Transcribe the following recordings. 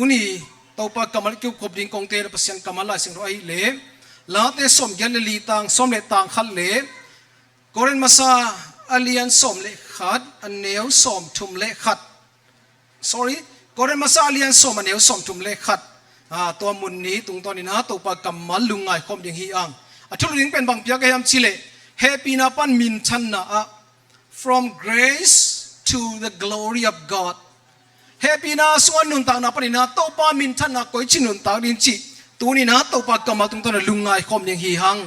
ตุนีตัวปากกำมันเกี่ยวกับดิ่งกงเตระเสียงกำมันลายเสียงรอยเล่ลาเตสมยันลีตังสมเลตังขัดเล่กอรินมาซาอเลียนสมเลขัดอันเนียวสมทุมเลขัด sorry กอรินมาซาอเลียนสมอันเนียวสมทุมเลขัดตัวมุนนี้ตรงตอนนี้นะตัวปากกำมันลุงไงคอมดิ่งฮีอังทุลุงเป็นบางเปียกยามชิเลเฮปีนาปันมินชันนะ from grace to the glory of Godเฮปีนาส่วนนุนตางนาปนินาตัวปามินชันนะก้อยชินุนตางดินจิตัวนี้นะตัวปากกำมาตรงตอนนี้ลุงไงคอมดิ่งฮีฮัง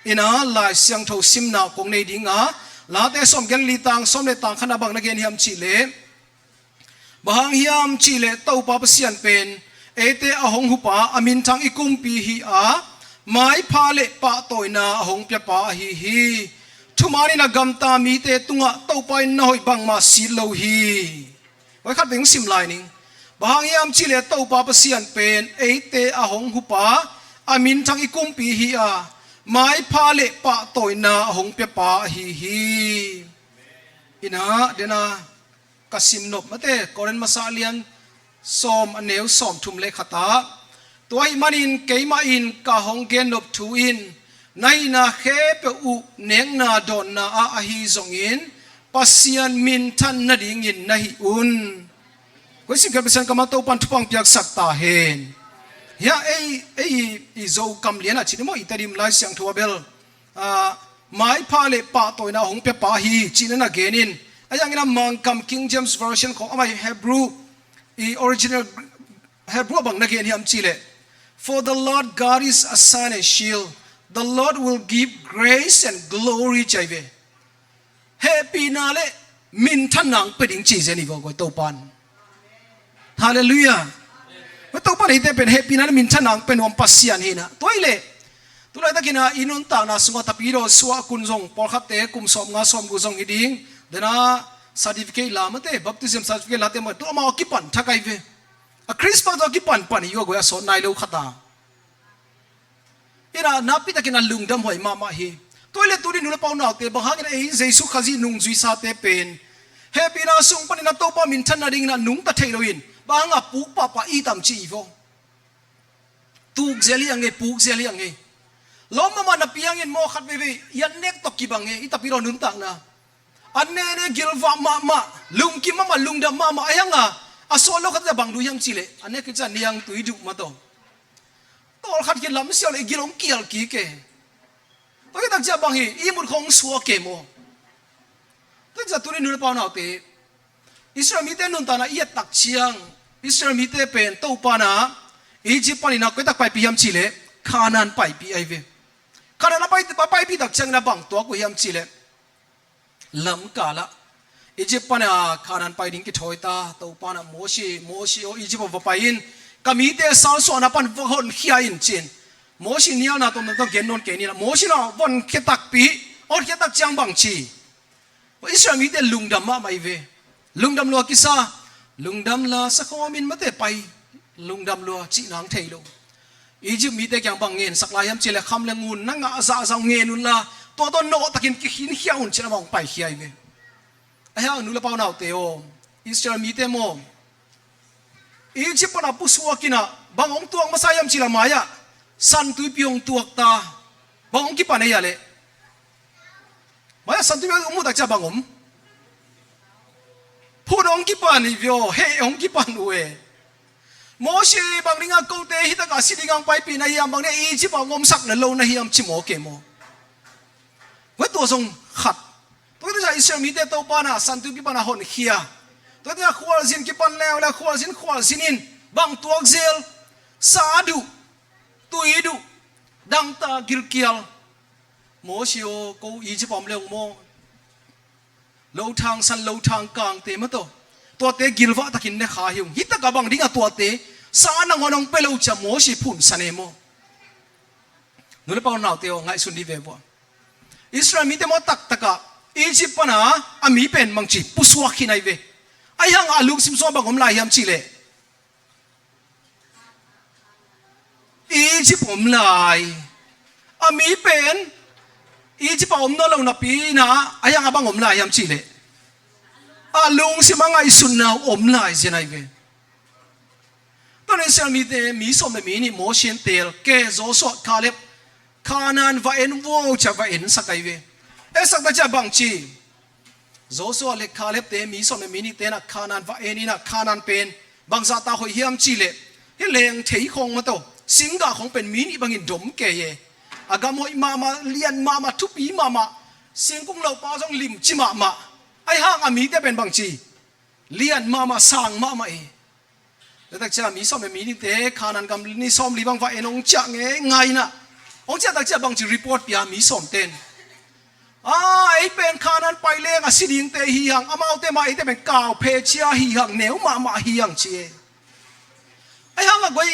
อินะลายเสียงโทซิมนาคงในดิ่งลาเตสมกันลีตังสมเลตังขณะบางนักเรียนยามชิเลบางยามชิเลตัวปาเสียนเป็นเอเตอหงหุปาอามินทังอิกุมปีฮีไม้พาเลปะตัวนาหงเปียปะฮีทุมานี่นะกำตามีเตตุงะตัวไปน้อยบังมาสีโลฮีไว้ขัดเป็นสิมลายนิ่งบางยามชิเลตัวปาเสียนเป็นเอเตอหงหุปาอามินทังอิกุมปีฮีไม้พาเลปะตัวนาหงเปียปะฮีอินะเดนะกสิมนบมาเตกอรินมาซาเลียนสอมอันเนวสอมทุมเลขตาตัวอิมันอินเกยมาอินกะหงเกนนบทูอินในนาเขเปอุเนงนาดอนนาอาฮีซงอินปัสยันมินทันนาดิ่งอินนาฮิอุนก็สิ่งที่เป็นกรรมตัวปันทุพังเปียกสักตาเห็นเฮียไอโจกำเลียนอ่ะชินโมอิตาดิมไลเสียงทัวเบลไม้พาเลปะตัวนาหงเปียปะฮีชินนาเกนินไอ้ยังงี้นะมังคัม King James Version ของอะไร Hebrew original Hebrew บางนักเรียนที่อัมชิเล For the Lord God is a sun and shield the Lord will give grace and glory ใจเวเฮปีนาเลมินทันนังเป็นดิ่งจีเซนิวก็ตัวปันฮาเลลูยาว่าตัวปันนี่เป็นเฮปีนาเลมินทันนังเป็นวันปัสยานเฮนะตัวเล่ตัวอะไรตะกี้นะอินุนตานะสงฆ์ทับยีโรสวะกุนซงพอขัดเตะกุมสอมงาสอมกุซงอีดิ่งเดน่า certificate ลามาเตะ baptism certificate ลาเตะมาตัวมาอกิปันทักไอเวคริสต์มาสอกิปันปันอยู่ก็อย่าสอนนายเลวขัดตาอีน่ะนับพิจารณาลุงดำหอยมาเฮตัวเล็กตัวนี้หนูเล่าเปล่าหนักเตะบางครั้งเนี่ยเจสุขจีนุ่งจุยซาเตเป็นเฮปีน่าส่งปันน่ะตัวป้ามินทันน่ะดิ่งน่ะนุ่งตะเทโลอินบางอ่ะปุ๊กป้าอีตามจีโฟตุกเจลียงเงปุ๊กเจลียงเงล้อมมาหน้าปียงเงินโมขัดไปยันเน็กตกกีบังเงอีตาปีเรานุ่งต่างนะอันเน่กิลวามาลุงกิมาลุงดำมาไอ้ยังอ่ะส่วนเราขัดจะบังดูยังจีเลยอันนี้คือจะเนียงตุยดุมาตัวขัดกินลำเสียวเลยกิลงเกี่ยวกี่เกะตัวที่ตั้งใจบังฮีอีมุดของสัวเกโมตั้งใจตัวนี้นุ่งเปล่าหนาเตอิสราเอลมีเตนุ่งตานะเอียตักเชียงอิสราเอลมีเตเป็นตัวปานะอียิปต์ปานี่นะก็ตักไปพิยามจีเลยคานันไปปีไอเวคานันไปปีตักเชียงนะบังตัวกูพิยามจีเลยลำกาละอียิปต์ปานะคานันไปดิ้งกิถอยตาตัวปานะโมชีโออียิปต์ว่าไปอินก็มีแต่สาวสวนปันวันคนขี้อินจินโมชิเนี่ยนะตัวนั้นต้องเกณฑ์นนเกณฑ์นี่นะโมชินะวันแค่ตักปีอดแค่ตักจังบังชีอิสราเอลมีแต่ลุงดำมาไม่เวลุงดำลัวกิซาลุงดำละสักวันมินมาแต่ไปลุงดำลัวจีนังเทโลอียิปต์มีแต่อย่างบางเงินสักลายยามเจริญคำเลี้ยงงูนั่งอาซาเงินนุ่นละตัวโนตะกินกินเขี้ยวอุ่นเชื่อมองไปเขี้ยวเวไอ้ห่านุ่นละเปล่าหนาวเตโออิสราเอลมีแต่โมอียิปต์ปนับปุสวากินะบางองตัวมาใส่ยามจิลามายะสันตุพิองตัวตาบางองกิปันเฮียเลยมายะสันตุพิองมุตักจะบางองพูดองกิปันนี่วิโอเฮองกิปันเวโมชีบางลิงาโกเตฮิตากาสิลิงังไปปีนายามบางเนี่ยอียิปต์บางองสักเนี่ยโลนายามชิโมเกโมเวตัวทรงขัดตัวที่จะอิสราเอลมีแต่ตัวปานะสันตุพิปันหอนเฮียตัวที่ขวานสินกิปันแล้วขวานสินินบางตัวเซลซาดูตุยดูดังตากิลเกียลโมชิโอกูอีจิปอมเลงโมโลทางสันโลทางกลางเตมตัวเตกิลวะตะกินเนขาหิวฮิตกะบังดิ้งตัวเตสานังวนองเปโลจะโมชิพุนสันเอโมนุเลปาวนาเตโอไงสุนดีเวบอิสราเอลมีแต่มตักตะกะอียิปต์ปนะอามีเป็นมังจีปุสวากินไอเวไอ้ยังอาลูกซิมโซบังอมลายยามชิเลอียิปต์อมลายอามีเป็นอียิปต์อมนอลงนับปีนะไอ้ยังอาบังอมลายยามชิเลอาลุงซิมังไอสุนนาอมลายเจนไอเวตอน Israel mi som le mi ni Moshe tel ke Joshua Caleb Canaan va en wo cha va en sakai ve sak ta cha bang chi Joshua le Caleb te mi som le mi ni te na Canaan va en ina Canaan pen bang za ta hoi hiam chi le he leng thei khong ma to singa khong pen mi ni bang in dom ke ye agam hoi mama lian mama thupi mama sing kung lo pa jong lim chi ma ai hang ami te pen bang chi lian mama sang mama e tak cha mi som le mi ni te Canaan gam ni som li bang va en ong cha nge ngai na ong cha tak cha bang chi report pia mi som ten ai pen Canaan pai le nga siding te hi hang amau te mai te pen kaw phe chia hi hang neu ma hi hang chi ai hang a goi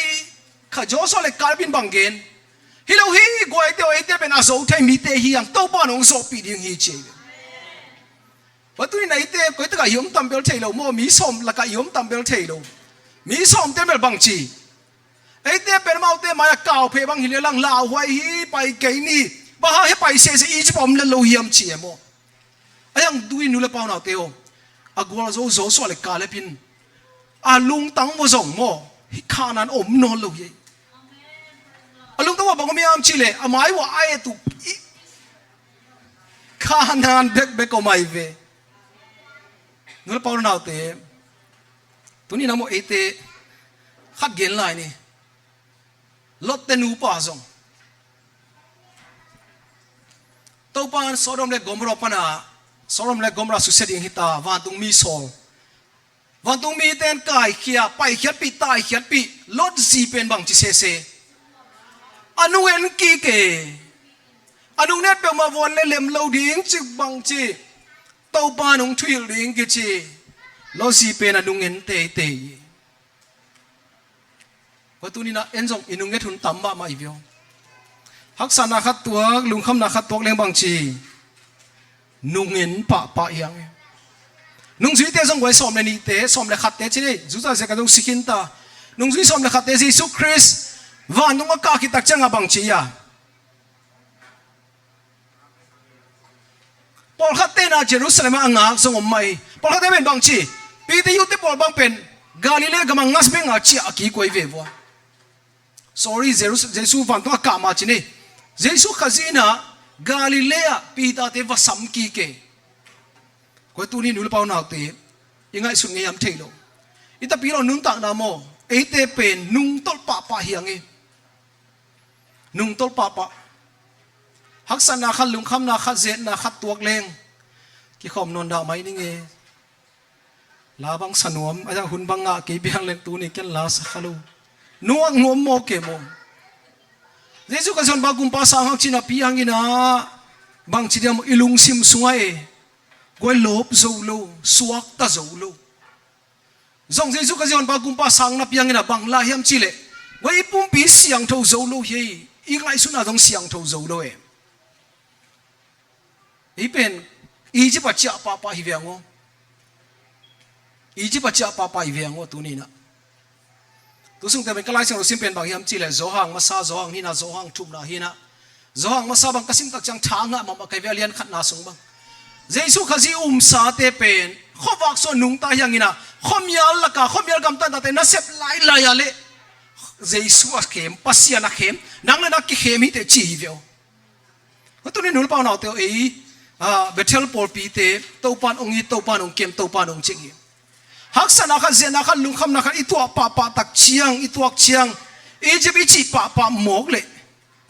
kha Joshua le Calvin bang gen hi lo hi goi te pen a zo thai mi te hi hang to pa nong zo pi ding hi chi wa tu ni nai te ko ta ka yom tam bel thei lo mo mi som la ka yom tam bel thei lo mi som te mel bang chi ai te pen mau te mai kaw phe bang hi le lang la hwai hi pai ke ni ba ha he pai se i chi pom le lo hiam chi mo ayang dui nu le pau na te o agwal zo zo so le ka le pin a lung tang mo zong mo hi Canaan om no lo ye alung tawa ba ko mi am chi le amai wa ai tu Canaan bek ko mai ve nu le pau na te tu ni na mo ete khat gen lai ni lot te nu pa zong topan Sodom le Gomorrah pana Sodom le Gomorrah su set hita van tung mi sol van tung mi ten kai khia pai khiat pi tai khiat pi lot zi pen bang chi se anu en ki ke anu net pe ma von le lem lo ding chi bang chi topan ong thil ding ke chi lo zi pen anu en te wa tu ni na en jong inung nge thun tam ma i vyo hak sana khat tuak lung kham na khat tuak leng bang chi nungin pa yang nung zui te jong wai som le ni te som le khat te chi ni zu za se ka jong sikin ta nung zui som le khat te Jesu Christ van nung ka ki tak changa bang chi ya pol khat te na Jerusalem anga song mai pol khat te ben bang chi pi te yu te pol bang pen Galilee gamang ngas be nga chi aki koi ve wa sorry Jesu van to ka ma chi ni Jesu khazina Galilea pita te vasam ki ke ko tu ni nul pau na te ingai sun nge yam thailo ita pilo nung ta na mo ete pen nung tol pa hiang e nung tol pa haksan na khal lung kham na khat zet na khat tuak leng ki khom non da mai ni nge la bang sanom aja hun bang nga ke biang leng tu ni ken la sa khalu nuang ngom mo ke mo Jesu ka son bagum pa sang hang china piang ina bang chidiam ilung sim sungai goi lop zo lo suak ta zo lo zong Jesu ka son bagum pa sang na piang ina bang la hiam chile goi pum pi siang tho zo lo he ingai suna dong siang tho zo lo e ipen iji pa cha pa hi viango iji pa cha pa hi viango tu ni na tu sung te ben kalai sang sim pen bang hiam chi le zo hang masa zo hang hina zo hang thum na hina zo hang masa bang kasim tak chang thanga ma kai velian khat na sung bang Jesu khazi sa te pen khowak so nung ta yang ina khomial la ka khomial gam ta te na sep lai ya le Jesu a khem pasia na khem nang na ki khem hi te chi veo tu ni nul pa na te Bethel pol pi te topan ong kem topan ong ching hak sana kha zena kha lungkham na kha itua pa tak chiang ituak chiang Egypt chi pa mok le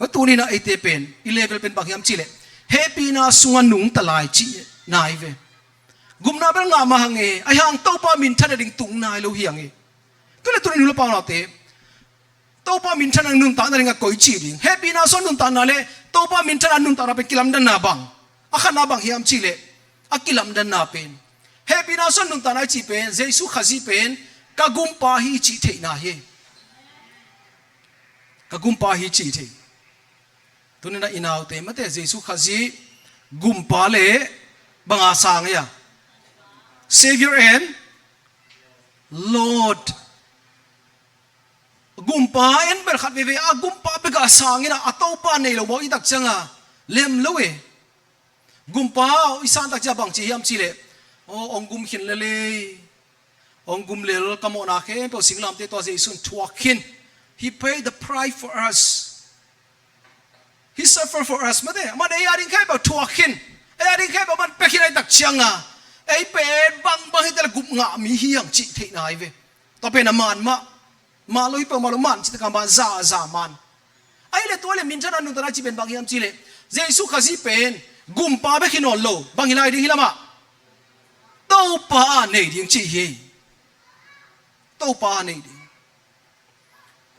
tu ni na ate pen I level pen bakyam chi le happy na sunga nung talai chi nai ve gumna bel nga ma hange ai hang to pa min thana ding tung nai lo hiang e tu le tu ni lo pa na te to pa min thana nung ta na ringa koi chi ding happy na son nung ta na le to pa min thana nung ta na pe kilam dan na bang akha na bang hiam chi le akilam dan na pen happy na son nung ta na chi pen Jesu khazi pen kagumpa hi chi thei na he kagumpa hi chi thei tu ni na inaw te mate Jesu khazi gumpa le banga sang ya Savior and Lord gumpa en ber khat ve a gumpa be ga sang ina atopa nei lo bo I tak changa lem lo e gumpa isan tak ja bang chi hiam chi le o ong gum hin le องกุมเลลกมนาเข้เปสิงลำเตตัวเจสุนทัวกิน He paid the price for us He suffered for us มาเด้มาได้ยาดิ้งแค่แบบทัวกินไอ้ยาดิ้งแค่แบบมันไปที่ไหนตักเชียงอ่ะไอ้เป็นบางให้แต่ละกุมงะมีเฮียงจิตที่ไหนเว้ต่อเป็นน้ำมันมาลุยเปิดมาลุมันจิตกรรมซามันไอ้เล่ตัวเล่มินจันนุนตระจีเป็นบางอย่างจีเล่เจสุขสิเป็นกุมป้าไปขินอนโลบางอย่างไรดิ้งฮิลามาเต้าป้าเนี่ยดิ้งจีเฮเต้าป้าเนี่ยดิ้ง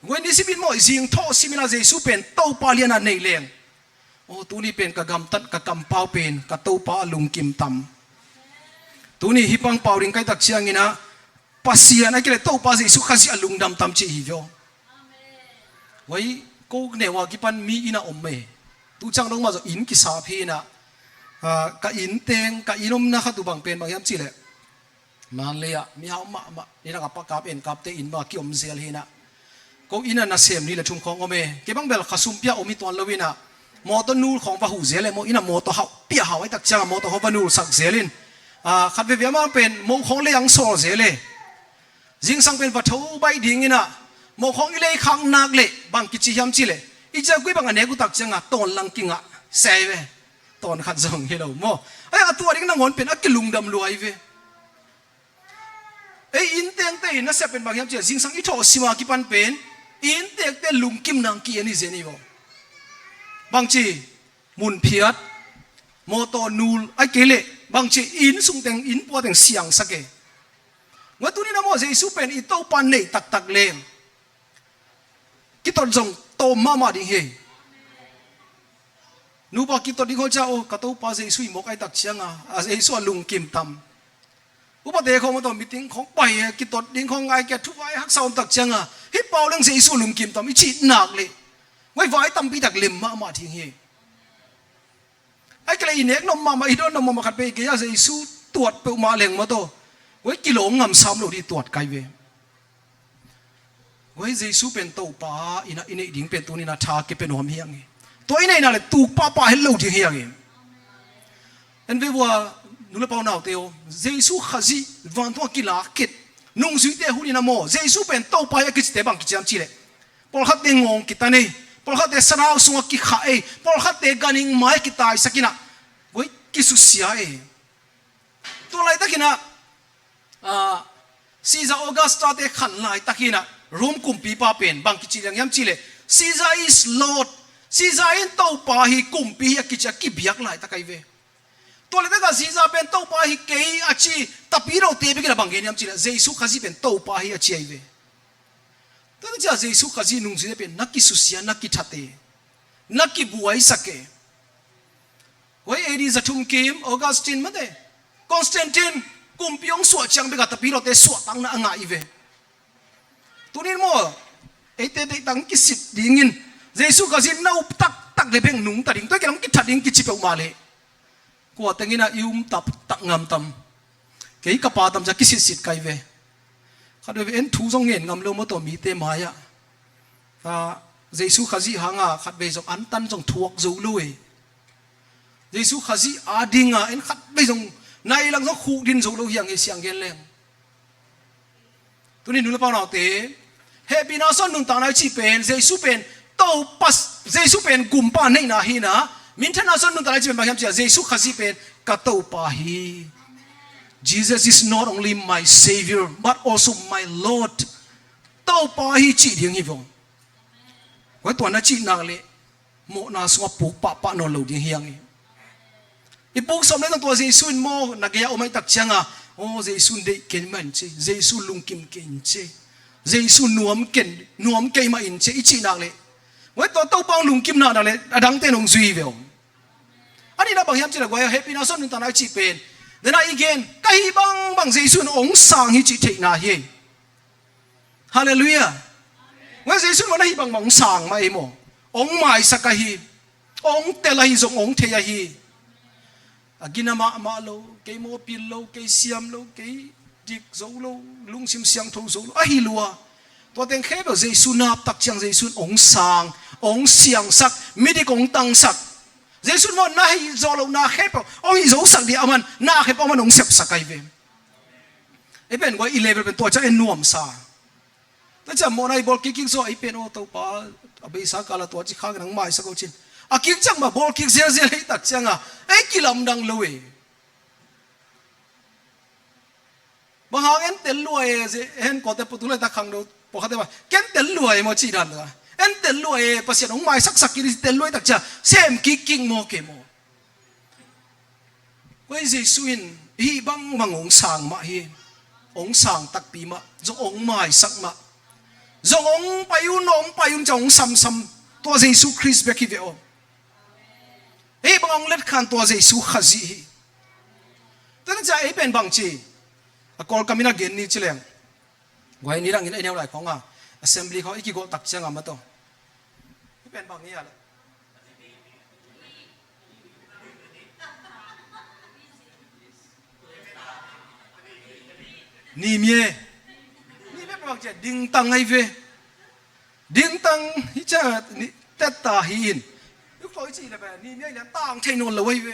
วันนี้สิบินมอจิงท่อสิมินาเจสุเป็นเต้าป้าเลียนเนี่ยเลี้ยงโอ้ตัวนี้เป็นกะกำตัดกะกำเป้าเป็นกะเต้าป้าลุงกิมตำตัวนี้ฮิปังเป้าดิ้งใครตักเชียงงี้นะปัสยานะก็เลยเต้าป้าเจสุขสิอลุงดำตำจีฮิโยไว้กูเนี่ยว่ากิปันมีอินาอมเมตูจังลงมาจากอินกิสาพีนะกะอินเตงกะอินอมนะขัดดูบางเป็นบางอย่างจีเลยมาเลยอะมีเขามานี่นะกับปากกาเป็นกับเตอินมากิอมเซลฮีนะกูอินานาเซมนี่แหละชุมของอมเมเก็บังเบลขสุมเปียอมิตวนลวินะมอตนูลของพระหูเซลเลยมออินะมอตเขาเปียหาไว้ตักจังมอตเขาบานูลสักเซลินขัดเวียมาเป็นมงของเลี้ยงโซเซเลยจิงสังเป็นวัตถุใบดิ่งนะมองของอิเลขังนักเล่บางกิจยามจีเล่อีจะกุยบางอันเนกุตักจังอ่ะตอนลังกิงอ่ะเซเวตอนขัดจงเฮโลโมไอ้ตัวนี้นั่งงอนเป็นอักลุงดำรวยเวไอ้อินเตียงเตยน่าจะเป็นบางอย่างจีจิงสังอิโตสิมากิปันเป็นอินเตียงเตลุงกิมนังกีอันนี้เจนี่บ่บางจีมุนเพียดโมโตนูลไอ้เกเล่บางจีอินสุงเตงอินปัวเตงเสียงสักเกว่าตัวนี้นะโมเจสุเป็นอิโตปันเนตักเลงกิตอนจงโตมาดิเฮนูบอกกิตอนดิ้งเขาเจ้ากระตุ้ปาเจสุยมกไอตักเชียงอ่ะเจสุลุงกิมตำอุปเทของมันต้องมีติ้งของไปกิตอนดิ้งของไอแกทุกไอฮักสาวตักเชียงอ่ะฮิปเป่าเรื่องเจสุลุงกิมตำอิจิตหนักเลยไว้ไว้ตำปีตักเล็มมาทิ้งเฮไอ้กระไรเน็กนมมาอีโดนนมมาขัดไปเกียเจสุตรวจเปลมาเล็งมาโตไว้กิโลงำซ้ำเราที่ตรวจไกลเวไว้เจสุเป็นตัวป้าอินะดิ้งเป็นตัวนี้นะชาเก็บเป็นหอมเฮียงตัวนี้น่ะเลยตูป้าให้เราที่เฮียงอันเวว่านุเลปาวนาเตียวเจสุขจิวันตัวกิลาคิดนุ่งสุดเดียหุ่นนะโมเจสุเป็นตัวป้ากิจเตบังกิจยามจีเลยพอขัดเดงงกิตานี่พอขัดเดสนาวสุงกิขาพอขัดเดกันิงไม้กิตายสักินะไว้กิสุเสียตัวอะไรตะกินะซีซ่าออกัสตาเตขันไล่ตะกี้นะรวมกลุ่มปีป้าเป็นบางกิจยังย้ำจีเลยซีซ่า is Lord ซีซ่าอินเต้าป้าฮีกลุ่มปีกิจกิบยักไล่ตะกี้เวตัวเล็กก็ซีซ่าเป็นเต้าป้าฮีเกย์อาชีตะปีเราเตะไปกันบางเงี้ยย้ำจีเลยเจสุขจิเป็นเต้าป้าฮีอาชีเวตัวนี้จะเจสุขจินุ่งจีเป็นนักกิสุเสียนักกิทัตเตนักกิบัวอิสักเกไว้เอดีจะทุ่มเกมออกัสตินมาเดคอนสแตนตินกุมพิองสวดจังเบกตะปีเราเตะสวดตั้งน่ะง่ายเวตัวนี้มั่วไอ้เตะตั้งกิสิทธิ์ดิ่งินเจสุขจิน่าอุปตักเลยเพ่งนุ่งตัดดิ่งตัวแกลังกิทัดดิ่งกิจิเปอมาเลยกูว่าแต่งี้นะยุมตักงามตำเกี่ยกับปาตำจะกิสิทธิ์ไกเวขัดเวเอ็นทูซงเงินงามเลี้ยวมาตัวมีเตมายะเจสุขจิหางขัดเวจงอันตันจงทวกจูลุยเจสุขจิอาดิ่งเอ็นขัดเวจงนายหลังจากขู่ดินสูงเราอย่างเสียงเกลเลงตัวนี้ดูแลเปล่าเราเตะเฮปีนาซอนนุ่งต่างนายชีเป็นเจสุเป็นโตปัสเจสุเป็นกุมป้าในนาฮีนะมินทนาซอนนุ่งต่างนายชีเป็นบางอย่างเจสุขจิเป็นกะโตป้าฮี Jesus is not only my Savior but also my Lord โตป้าฮีจีเดียงฮีฟงไว้ตัวนั้นจีนางเลยโมนาสวบปุกปะนอนเหลวเดียงฮียังอีพวกสมัยนั้นตัวเจสุนโมนักเยาอไม่ตักเชียงโอ้เจสุนเด็กเก่งมันเจเจสุลุงกิมเก่งเจเจสุนนวมเก่งนวมเก่งมาอินเจอิจินักเลยไว้ตัวเต้าปังลุงกิมนักเลยดังเต้นองซุยเวลอันนี้เราบางอย่างจะเรียกว่าเฮปีนาซอนนุนตานาจิเป็นเดี๋ยวนั้นอีกเองใครบางเจสุนองสางฮิจิเทนาเฮฮาเลลูยาว่าเจสุนวันนั้นบางองสางมาเอโมองไม้สักฮีองเตลัยจงองเทียฮีกินมาโลเกยโมปิลโลเกยเสียมโลเกยดิกโซโลลุงซิมเสียงทูโซโลอะฮิลัวตัวเต็งแค่แบบเจสุนับตักเชียงเจสุนองสางองเสียงสักไม่ได้องตังสักเจสุนว่าน่าให้โซโลน่าแค่แบบองฮิโซสักเดียวมันน่าแค่แบบมันองเสียบสักไกเว ไอ้เป็นว่าอีเลเวลเป็นตัวจะเอ็นนวมซาแต่จะมองในบอลคิกกิ้งโซไอ้เป็นโอ้ตัวป้าอเบสากาลตัวจีข้างหนังไม้สักคนชินอาคิกจังมาบอลคิกเสียให้ตัดจังอ่ะไอ้กิลำดังเลยบางเอ็นเตลลวยเอ็นก็แต่ปุตุเลยตะขังดูพอเขาแต่ว่าเอ็นเตลลวยมาจีดันละเอ็นเตลลวยภาษาหนังไม้สักกิริเตลลวยตัดจ้าเซมคิกกิ้งโมเกโมเว้ยเจสุอินฮีบังมังองสางมาฮีองสางตักปีมาจงองไม้สักมาจงองไปยุนองไปยุนจงซ้ำๆตัวเจสุคริสต์เบกิเวโอเฮ้บังองเล็ดขันตัวเจสุขจีแต่ถ้าจะไอ้เป็นบางจีกอลกามินาเกนนี่เฉลียงไว้นี่รังอินไอเดียอะไรของอ่ะ assembly เขาอีกกี่ก็ตักเชียงอ่ะมาต่อไอ้เป็นบางนี่อะไรนี่เมียนี่ไม่บอกจะดิ้งตังไงเวดิ้งตังฮิจ้านี่แต่ตาหินยุคฝอยจีเลยแบบนี่เมียเนี่ยต่างเทนนเลยเว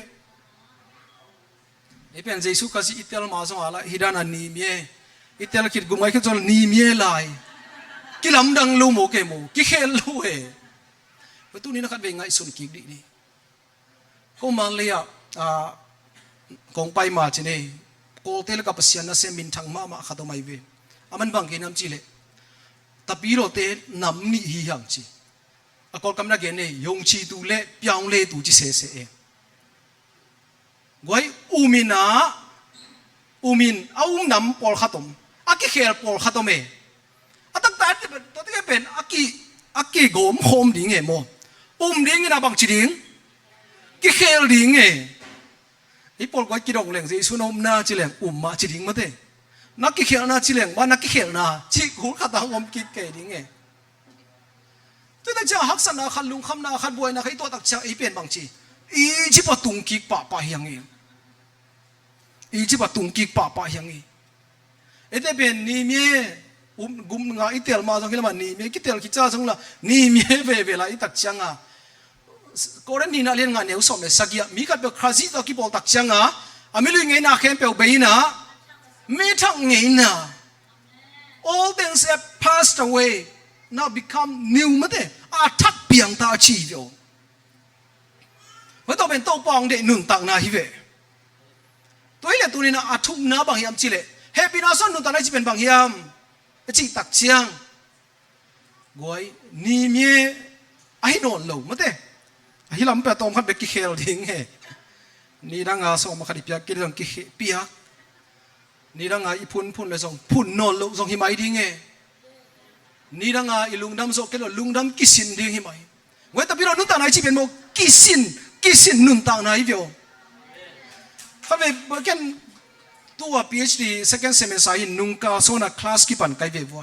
ไอ้เป็นเจสุกัสอิตาลมาสงอะไรฮิดานันนี่เมียอิตาลคิดกุมไอ้คิดจนนี่เมียลายกิลำดังลูโมเกโมกิเคลลูเอประตูนี้นะครับเป็นไงสุนกิกดีนี่ก็มาเลยอ่ะกองไปมาจีนี่โกเตลกับปัสยานะเซมินทังมาขัดไม่เวอามันบังเกินน้ำจีเลยแต่ปีโรเตน้ำนี่ฮิฮังจีอากอลกำนักเกนเนี่ยยงชีตูเล่เปียงเล่ตูจีเสเสเองไว้อูมินเอาน้ำปอลขัดมอากิเคลปอลขัดมเออาตั้งแต่ตัวที่เป็นอากิโกมโฮมดิ่งเอโมดิ่งนะบังจีดิ่งกิเคลดิ่งเอไอ้ปอลก็กิดองเลี้ยงสิสุนอมนาจิเลี้ยงมาจีดิ่งมาเต้นักกิเคลนาจิเลี้ยงว่านักกิเคลนาจีหูขัดตางอมกิเกดิ่งเอตัวนั้นจะหักษณะขันลุงคำนาขันบวยนะใครตัวตักเช้าไอ้เป็นบางจีอีจิปตุงกิกปะยังเองอีจิปตุงกิกปะยังเองไอ้แต่เป็นนี่เมียกุมงาอิเตลมาจังกิลมันนี่เมียกิเตลกิจ้าจังละนี่เมียเวลาอิตักจังอ่ะก็เรนนี่น่าเลี้ยงงานเนี่ยสมเลยสักยะมีกับเบลคราซิตอกิบอลตักจังอ่ะอามิลุยไงน่าเข้มเปลวเบยนะไม่ทั้งไงนะ all things have passed away now become new มาเต้อาทักเปียงตาชีโยว่าต้องเป็นโตปองเด็กหนึ่งต่างนาฮิเวตัวนี้แหละตัวนี้นะอาทุกน้าบางยามจิเลเฮปินาสันนุตาไนจิเป็นบางยามจิตักเชียงกวยนี่เมียไอ้นอนเหลวมาเต้ไอ้ลำเปตอมขันเบกิเคลทิ้งเฮนี่ดังอาส่งมาขัดเปียกกินส่งกิเปียกนี่ดังอาอีพุ่นเลยส่งพุ่นนอนเหลวส่งหิมะทิ้งเฮนี่ดังอาอีลุงดำส่งกินลุงดำกิสินทิ้งหิมะเว้แต่พี่เรานุตาไนจิเป็นโมกิสินนุนต่างนาฮิเวเขาไปเกันตัว PhD second semester อินนุงกาโซนาคลาสกี่ปันไกเวว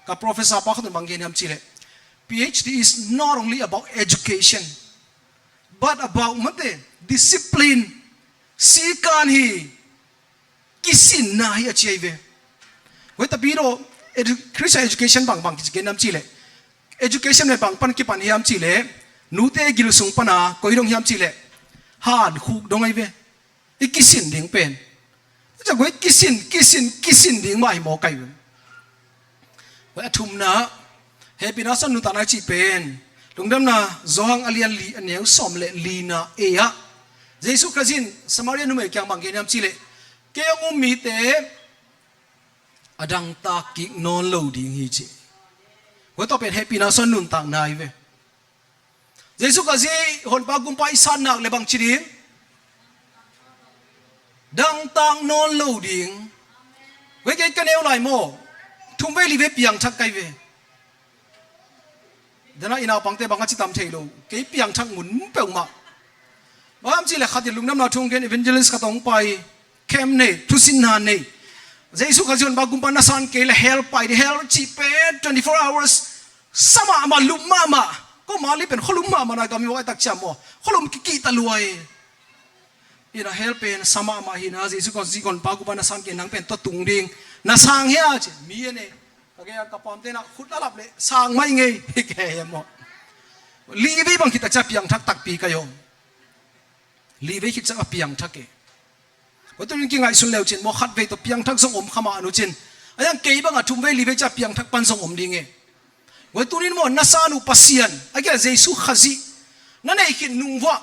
กับ professor ปะเขาตัวบางเกณฑ์ยามจีเล PhD is not only about education but about มันเด discipline สีการฮีกิสินนาฮีอาชีเวเว้แต่พี่เรา Christian education บางกิจเกณฑ์ยามจีเล education ในบางปันกี่ปันยามจีเลนูเตกิลุสุงปนาก็ยดงยามจีเลฮานคุกดงไอเวอีกิสินดิ่งเป็นจะกูกิสินดิ่งไม่หมอไก่เวว่าทุ่มนะเฮปินาสันนุตานาจีเป็นลุงดำนะจงอเลียนลีอันเนี้ยสมเลลีนาเอียเยซูคริสต์สมาเรียนุเมกยังบางเกณฑ์ยามจีเลเกี่ยงมีเตอดังตากิกนอนโลดิ่งฮีจีว่าต้องเป็นเฮปินาสันนุต่างนายเวเยซูก็จะหนปากุมไปสันนักเลบังชีดิงดังตังนอนโลดิงเวกกันเอวไหลโมทุ่มเวลีเวปียงชักไกเวเดี๋ยวนะอินาปังเตบังกัจจิตามเทโลเกยปียงชักหมุนเป่งมาบ้ามจีเลขัดลุงน้ำนาทุ่งเกนเอเวนเจลิสก็ต้องไปเข้มเนทุสินนานเนเยซูก็จะหนปากุมปานาสันเกลเฮลไปเฮลจีเป24 hours สมามาลุมมาก็มาลีเป็นขลุ่มมานะก็มีว่าตักจำว่าขลุ่มกิตาลวยอีน่าเฮลเป็นสมามาหินาเยซูก็จีก่อนปากุปานาสันเกนังเป็นตัวตุงดิงน่าสังเฮียจีมีเนี่ยก็แกกับปอมเตนะขุดละลับเลยสังไม่ไงแกยังมั้งลีวีบางคิดจะเปียงทักตักปีกยมลีวีคิดจะเปียงทักเกก็ ว่าตัวนี้กินไงสุนเลวจินโมขัดเวตัวเพียงทักส่งอมขมาอนุจินไอ้ยังเกย์บังอาทุ่มเวลีเวจะเพียงทักปันส่งอมดิ่งว่าตัวนี้โมนัสานุปัสยันไอ้แกเจสุขจินั่นเองคิดนุ่งว่า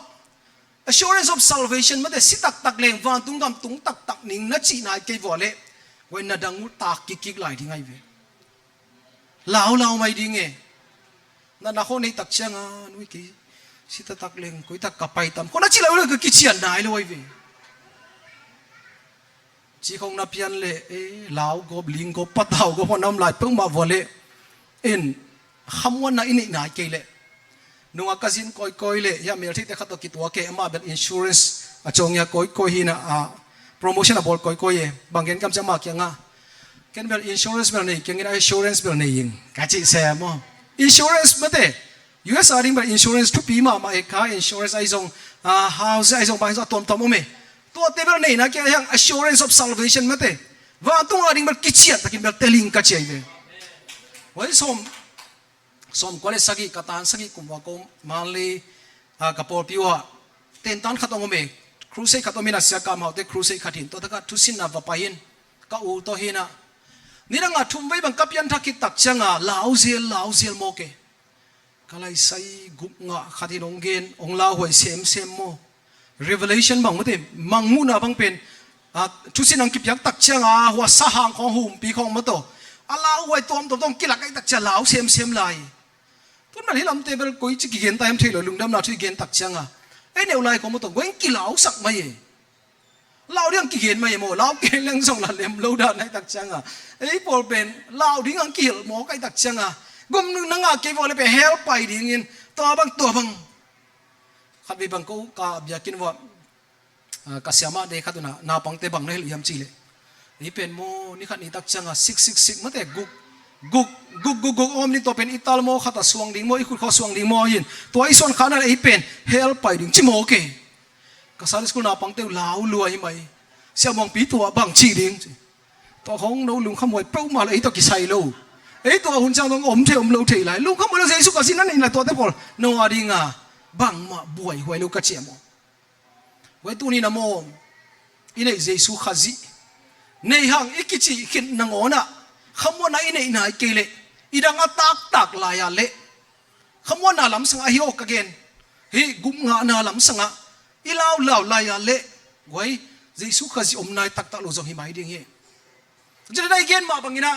assurance of salvation มันเดสิตักตักเลงวันตุงกำตุงตักตักนิ่งนัดจีนายเกย์ว่าเล่วันนัดดังมุตากกิกไหลดิ่งไงเวลาวไม่ดิ่งนั่นนักคนในตักเชียงอ่ะนุ้ยกี่สิตักเลงกุยตักกับไปตามคนนั้นจีเราเลยก็กิจเชียนได้เลยเวจีคงนับยันเล่ลาวก็ลิงก็ปัตเตาก็พอน้ำลายเพิ่งมาว่าเล่คำว่านั่นนายเกย์เล่นุ่งอากาศินคอยเล่ยามเมลที่แต่ขัดตัวกิตัวเกย์มาเป็น insurance จงยาคอยหินะpromotion บอลคอยบางเงินกำจะมากยังเกันเป็น insurance เป็นนี่เกัน insurance เป็นนี่ยิงกะจิเสียมั้ง insurance ไม่ได้ US อาริงเป็น insurance ทุกปีมาเอกา insurance ไอ้ทรงhouse ไอ้ทรงบางส่วนตัวมั้งมั้ยตัวเต็มเลยนะแกยัง assurance of salvation ไม่ได้ว่าตัวอาริงเป็นกิจเชียตะกินเป็น telling กะจิเลยวันสมก็เลยสักกี่กตันสักกี่กุมว่าก็มาเลยกับพอพิวะเต็นตันขัดตรงมั้ยครูเซ่ขัดตรงมีนัสยากรรมเขาแต่ครูเซ่ขัดหินตัวตะกัดทุสินนับว่าไปหินก็อูตัวหินะนี่เราทุ่มไว้บังคับยันทักกิตักจังลาวเซลโมเกก็เลยใส่กุมงะขัดหินองเกนองลาวหวยเซมโม revelation บางมั้ยมังมุนาบางเป็นทุสินนังกิบยักตักจังหัวสหางของหุ่มปีของมะโตลาวหวยตัวต้องกิลักไอ้ตักจังลาวเซมเลยทุนมันที่ลำเตเบลกุยจิกเกนตายมเทลลุงดำนาที่เกนตักจังไอ้เนี่ยลายของมะโตเว้นกิลาวสักไหมลาวเรื่องกิเกนไม่โมลาวเกนเรื่องส่งละเล็มลาวด่านไอ้ตักจังไอ้พอเป็นลาวดิ้งอังกิลหมอไอ้ตักจังกุมนึงนังเก็บไว้เลยไปเฮลไปดิ้งอินตัวบังขัดไปบังกูกับอยากกินว่ากัสยามาเด็กขัดตัวน่าปังเตบังเลยยามจีเลยนี่เป็นโมนี่ขัดนี่ตักจังซิกมันแต่กุกอมนี่ตัวเป็นอิตาลโมขัดสวงดิ้งโมอีกุดข้อสวงดิ้งโมยินตัวไอ้ส่วนขานั้นไอ้เป็นเฮลไปดิ้งจิโมเกก็สารสกุลน่าปังเตลาวรวยไหมเสียมองปีตัวบังชีดิ้งตัวของเราลุงขโมยเป้ามาเลยไอ้ตัวกิไซโลไอ้ตัวหุ่นจังต้องอมเทอมโลเทไหลลุงขโมยเราเสียสุขสินั่นเองแหละตัวแต่พอโนอาดิ้งบังมาบวยหวยลูกกระเจียมไว้ตัวนี้นะโมอินเอเจสุขาจิในห้างอิกิจิขินนางโอนะคำว่าไหนไหนเกเลอีดังตักลายเละคำว่าน่าลำสังอาฮิโอกเกนเฮ้กุมงาน่าลำสังอีลาวลายเละไว้เจสุขาจิอมนายตักลุจงหิมายดิ้งเฮจะได้เกณฑ์มาบังอินะ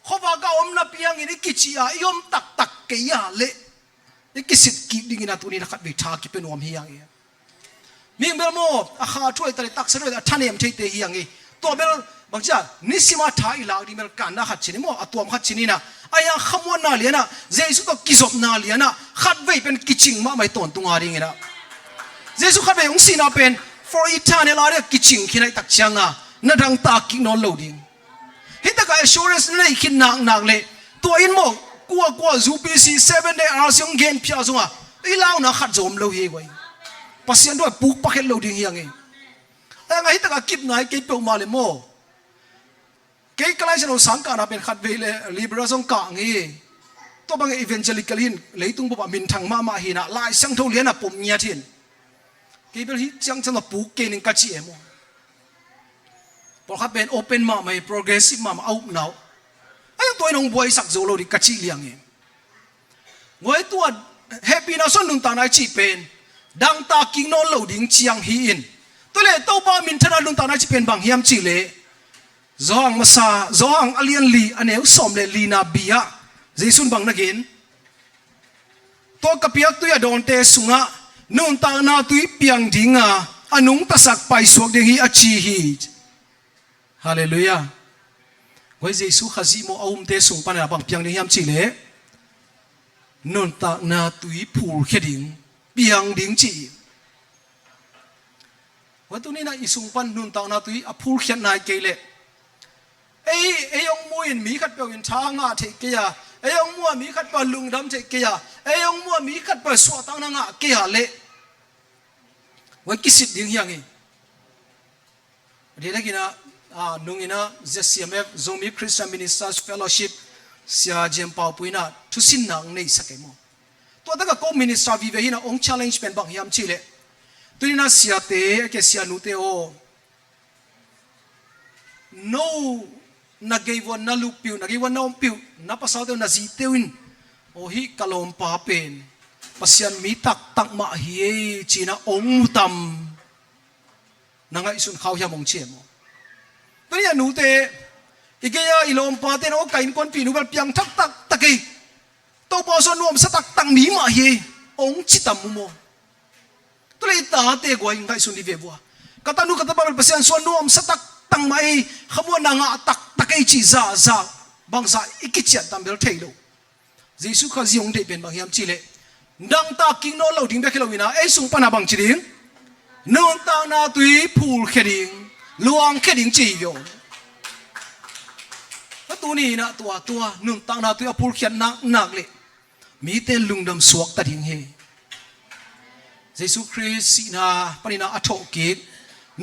ข้อว่าก็อมนับยังอินกิจิอาอิอมตักเกียเละนี่กิสิทธิ์กิดิ้งนะตัวนี้นะครับวิชากิเป็นวมเฮียงเองมีเบลโมอาคาช่วยตระตักสะด้วยท่านเอ็มใช้เตเฮียงเองตัวเบลบางทีนิสิมาท้ายลาวดีเบลกันนะขัดชินิโมอัตัวมขัดชินีนะไอ้ยังขมวนนาเลียนะเจสุก็กิจบนาเลียนะขัดไว้เป็นกิจิงมาไม่ต้นตุงอาดิ้งนะเจสุขัดไว้องศินาเป็น for eternal อะไรกิจิงขี้ไหนตักจังนั่นดังตากินนอนโลดิ้งฮิตตะกาย assurance นั่นขินนักเลยตัวอินโมกัวจูปีซี7 day hours ยงเกนพิอาซุงอีลาวนะขัดจอมโลเฮไว้ปัสยันด้วยปุกปักเฮลโลดิ้งยังไงแต่ไงฮิตตะกายกิบไหนเก็บเปล่ามาเลยโมเกี่ยกลายเป็นสังกัดเป็นขัดเวลลิเบอร์ซงกังเอตัวบางอีเวนต์จะลิกลินเลยตุ้งบอกว่ามินทางมาหินะลายสังทุเรียนปุ่มเงียทินเกี่ยเป็นฮิจังจังตัวปุกเกนิงกัจจิเอโมพอขัดเป็นโอเปนมาไม่โปรเกรสซีฟมาเอาหนาวไอ้ตัวน้องบวยสักโซโลดิกัจจิเลียงเองไว้ตัวแฮปปี้นะส่วนนุ่งตาหน้าจีเป็นดังตากิงโนโลดิ้งเชียงฮีอินตัวเล่ตัวบ้ามินทนานุ่งตาหน้าจีเป็นบางเฮียมจีเล่zoang masa zoang alien li aneu som le lina bia jesun bang na gen to kapiak tu ya don te sunga nun ta na tu piang dinga anung tasak pai suak ding hi achi hi hallelujah goi jesu khazi mo aum te sung pan bang piang ding yam chi le nun ta na tu phul kheding piang ding chi wa tu ni na isung pan nun ta na tu a phul khet nai ke leไอ้ยงมวยมีขัดเปล่าอินช้างาเทเกียไอ้ยงมัวมีขัดเปล่าลุงดำเทเกียไอ้ยงมัวมีขัดเปล่าสวดตั้งนางเกียเละไว้กิสิทธิ์ยังไงเดี๋ยวกินนุ่งอินะZCMF Zombie Christian Ministers Fellowship เสียเจมเป่าปุยนะทุสินนางในสักเกมตัวตั้งก็มินิสตาวิเวหินะองค์ challenge เป็นบางยามชีเละตัวนี้นะเสียเตะแกเสียนุเตโอ no nagaywan na lupiw nagaywan na umpiw napasaw tayo na zitewin o hi kalom papen pasyan mitak tak mahiye china ongmutam nanga isun khawya mong chemo tanya nute igaya ilom paten o kain kon pinubal piang tak tak takay to boso nuam sa tak tang mi mahiye ong chitam mo tulay tate ko ay nga isun di vebwa katanu katababal pasyan so nuam sa tak tang mai khamwa na nga tak takay chi za bangsa ikichiat tambel thailo Jesu khaziong de ben bang yam chile dang ta king no lo ding bekelo wina ai sung pana bang chiding nong ta na tui phul kheding luang kheding chi yo tu ni na tua nong ta na tui phul khiat nak le mi te lungdam suak ta ding he Jesu Christ si na panina athok ki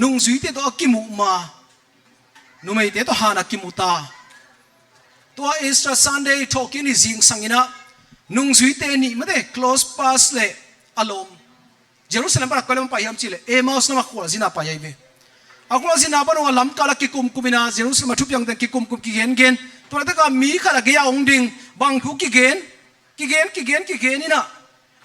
nung zui te to akimu ma numai te to hana kimuta tua Easter Sunday talking is jing sangina nung zui te ni mate close pass le alom Jerusalem para kolom pa yam chile Emmaus na makwa zina pa yaibe akwa zina pa no lam kala ki kum kumina Jerusalem thupyang te ki kum ki gen tua te ka mi khala ge ya ongding bang thu ki gen ina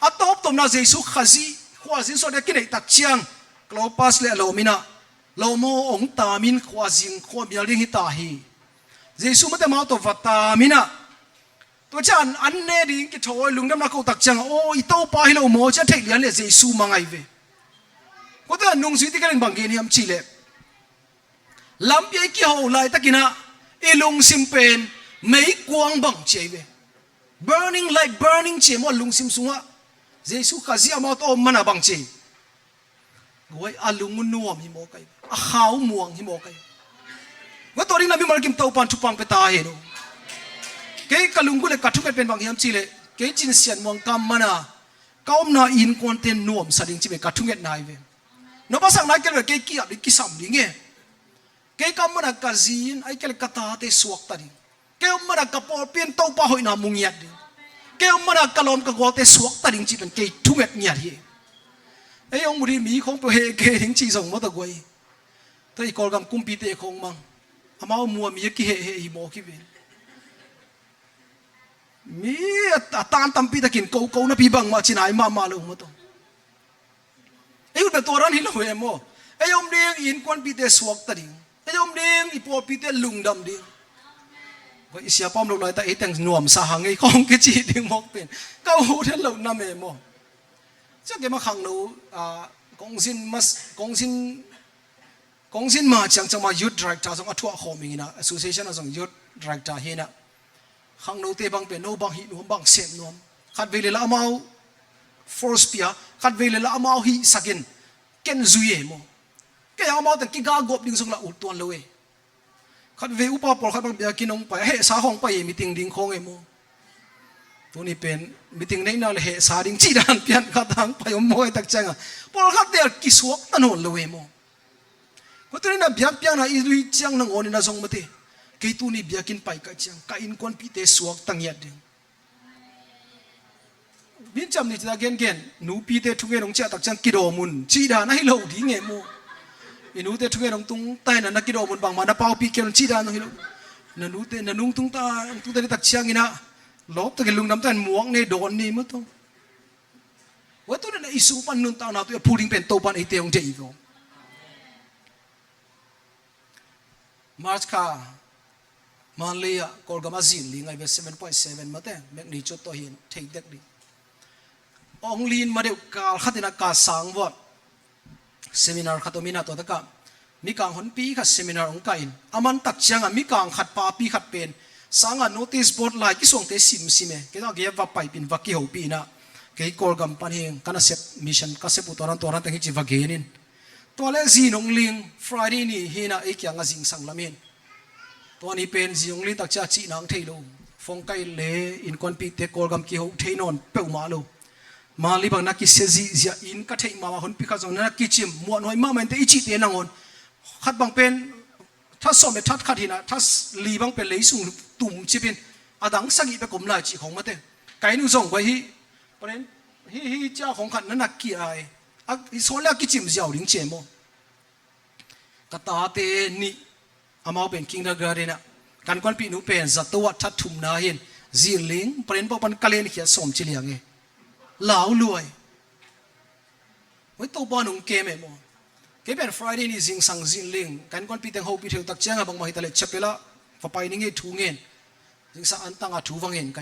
atop tom na Jesu khazi khwa zin so de ki nei tak chiang close pass le alomina lomo ong tamin khwa jing khwa bial ding hi ta hi Jesu mate mau to vata mina to chan anne ding ki thoi lungdam na ko tak chang o ito pa hi lo mo cha thei lian le Jesu mangai ve ko ta nung si ti ka bang ge ni am chi le lam pi ki ho lai takina ilung simpen mei kuang bang che ve burning like burning che mo lung sim sunga Jesu khazi amot om mana bang che goi alung nuam hi mo kai a khau muang hi mo kai wa toring na mi malkim tau pan thupang pe ta he no ke kalungu le kathu pen bang yam chile ke chin sian mong kam mana kaum na in content nuam sading chi be kathu nget nai ve no pasang na kel ke ki ab ki sam ding e ke kam mana kazin ai kel kata te suak ta ding ke mana ka por pen tau pa hoi na mung yat ding ke mana kalom ka go te suak ta ding chi pen ke thu nget nyat hi ai ong muri mi khong pe he ke ding chi song mo ta goi toi kol gam kumpi te khong mang amao mua mi ki he mo ki ve mi atan tampi takin ko na pi bang ma chinai ma lo mo to ai ut to ran hi lo he mo ai om ding in kon pi te suak ta ding ai om ding ipo pi te lungdam ding ko isia pom lo lai ta iteng nuam sa hangai khong ke chi ding mok pen ka hu the lo na me mo cha ke ma khang no kong sin ma chang ma youth director song athua khoming ina association song youth director hina khang no te bang pe no bang hi no bang sem nom khat vele la amau force pia khat vele la amau hi sakin ken zuye mo ke amau ta ki ga gop ding song la ut ton loe khat ve upa por khat bang bia kinong pa he sa hong pa ye meeting ding khong e mo to ni pen meeting nei na le he sa ding chi dan pian khatang pa yom moi tak changa por khat der ki suak tanon loe mo ko tu na biak piang na idui chiang nang on na song mate ke tu ni biakin pai ka chiang ka in kon pi te suak tang yat ding bin cham ni ta gen nu pi te thu nge nong cha tak chang ki do mun chi da na hi lo di nge mo inu te thu nge nong tung tai na ki do mun bang ma na pau pi ken chi da no hi lo na nu te na nung tung ta tu te tak chiang ina lop ta ke lung nam tan muang ne don ni mo to wa tu na isu pan nun ta na tu puling pen to pan ite ong je i go March ka Manlia Kolgama Zin li ngai 7.7 mate magnitude to hin thei dek di ong lin ma deu kal khatina ka sang wat seminar khatomina to taka mi kang hon pi kha seminar ong kain aman tak changa mi kang khat pa pi khat pen sanga notice board lai ki song te sim sime ke na ge va pai pin va ki ho pi na ke Kolgam pan heng kana set mission ka se putoran toran tang hi chi va genin to le zin ong ling Friday ni hina e kyang a jing sang lamin to ni pen ziong li tak cha chi nang thailo phong kai le in kon pi te Kolgam ki ho theinon pe ma lo ma li bang na ki se ji zia in ka thei ma hon pi kha jong na ki chim mo noi ma man te ichi te nangon khat bang pen tha so me that khat hina tha li bang pe le sung tum chi pin adang sagi pe kom la chi khong ma te kai nu jong bai hi pren hi cha khong khat na nak ki ai a i so la ki chim jiao ling che mo ka ta te ni อามาเป็นkindergartenนะกันควันปีนูเป็นจัตวทัดทุมนาเห็นจีลิงเปลี่ยนพวกมันกะเลนเขียสมจิเลียงเงเหลารวยไว้ตัวปอนงเกมเอโมเก็บเป็น Friday นี่จิงสังจิลิงกันควันปีแต่งหูปีเทวตักเจ้าบังมาฮิตาเลเชเปล่าฟ้าไปนี่เงทูเงินจิงสังอันตั้งอาทูฟังเงินไกล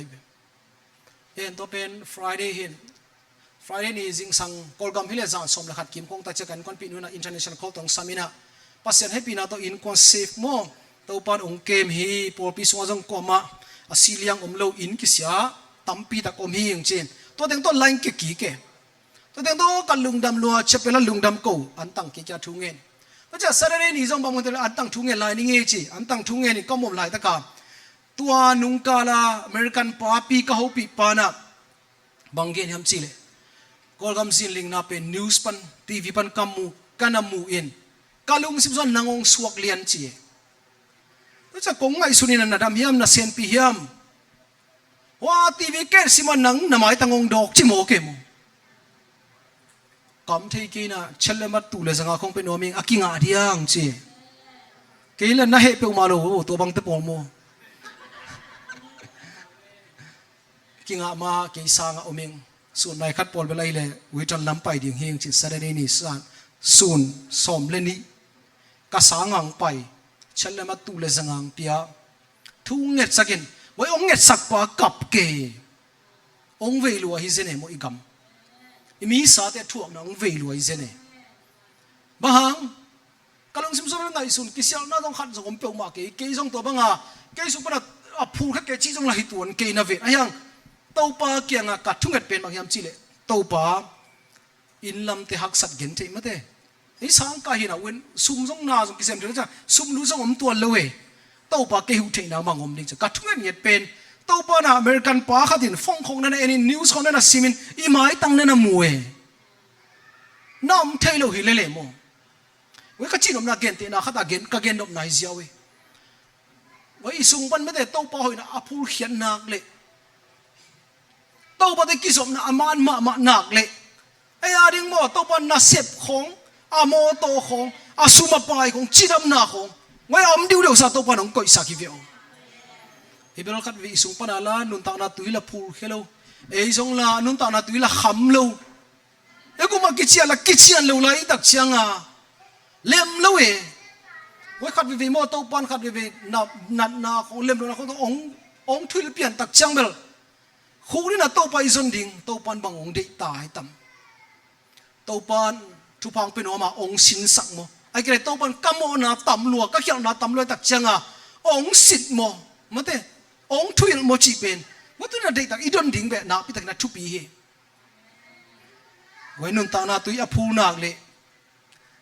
เห็นตัวเป็น Friday เห็น Friday นี่จิงสังกอลกัมฮิเลจานสมรหัสกิมคงตักเจ้ากันควันปีนู้นนะ International Call ตองสามินะปัสยันให้ปีนาตัวอินคอนเซฟโมตัวปานองเกมฮีพอปีสวงจงกอมาอาศิเลียงโลอินกิเสียตั้มปีตะกอมฮีอย่างเช่นตัวเต็งตัวไลน์กี่กี่เกตัวเต็งตัวกันลุงดำลัวเชเปล่าลุงดำกูอันตั้งกี่จะทุ่งเงินก็จะสระเรนี่จงบางคนอันตั้งทุ่งเงินไลน์นี่เงี้ยจีอันตั้งทุ่งเงินนี่ก็มุมไลน์ตะกาตัวนุงกาลาอเมริกันปาปีก็หูปีปานะบางเงี้ยทำจีเลยก็กำสิลิงน่าเป็นนิวส์ปันทีวีปันกัมมูกันนามูอินกาลุงสิบส่วนนางองสวกเลียนจีก็จะกงไงสุนินันดำเฮียมนาเซนปีเฮียมว่าทีวีเกสิมันนังนามายตังองดอกจิโมเกมกำเทกีน่ะเชลเลมัดตูเลสังอาคงเป็นโนมิงอากิงอาดิยังจีเกลันน่าเฮเปอมาโลตัวบังเตปอมโมกิงอามาเกยสังอาอมิงส่วนนายคัดปอลเวลาเลยวิจารณ์ล้ำไปดิ่งเฮงจิสระเรนิสันส่วนสมเลนีกษางังไปฉันเลยมาตูเลสังเปียทุ่งเง็ดสักินไว้องเง็ดสักปะกับเกองเวลัวฮิเซเนโมอิกัมมีสาแต่ถ่วงน้องเวลัวฮิเซเนบางกำลังซิมซอนไงสุนกิเซียน่าต้องขัดสมเปียวมาเกยส่งตัวบังอาเกยสุปนัดพูดแค่เกยจีจงละหิตวนเกยนาเวทอะไรยังเต้าปาเกียงกัดทุ่งเง็ดเป็นบางยามจีเลเต้าปาอินลำเตหักสัตเกนเทมาเตไอ้สังกาหินะเว้นซุ่มซงนาซงกิเซมเดี๋ยวจะซุ่มรู้ซงอมตัวเลยเต้าปาเกหุเทนาบางอมดิจะกัดทุ่งเงียเป็นเต้าปานะอเมริกันปาขัดินฟงของนั่นเอ็นนิวส์ของนั่นซิมินอีไม้ตั้งนั่นมวยน้ำเทโลหิเลเลโมเว้ยก็จีนอมนาเกนเตนะขัดเกนก็เกนอมนาฮิเซียเว้ยเว้ยซุ่มปันไม่ได้เต้าปาหอยนะอภูเขียนนักเลยเต้าปาได้กิสมนะอามานมานักเลยไอ้อาดิงโมตัวปันน่าเสพของอาโมโตของอาสุมาปายของจีดำนาของไว้อมดิวเดียวซาตัวปันของก่อยสักกี่เดียวไอ้เบลล์คัดวิสุงปันอาลานุนตานาตุยละพูลเฮโลไอ้สงลานุนตานาตุยละขำโลไอ้กูมากิจยาละกิจยันโลละอีตักเชียงอ่ะเล่มโลเอไว้คัดวิโมตัวปันคัดวินาของเล่มโลนะของตัวองทุยเปลี่ยนตักเชียงเบลคู่นี่นะตัวไปจนดิ่งตัวปันบางองเดียตายต่ำตัวปันทุพังเป็นหัวมาองสินสักโมไอ้เกศตัวปันกัมโมนาต่ำลัวก็เขียนนาต่ำลัวตักเชียงอ่ะองสิทธิ์โมมาเตองทุยโมจีเป็นว่าตัวนั้นเด็กตักอีดอนดิ่งแบบนาพิตักนาทุปีเฮไว้นุนตานาตุยอภูนักเลย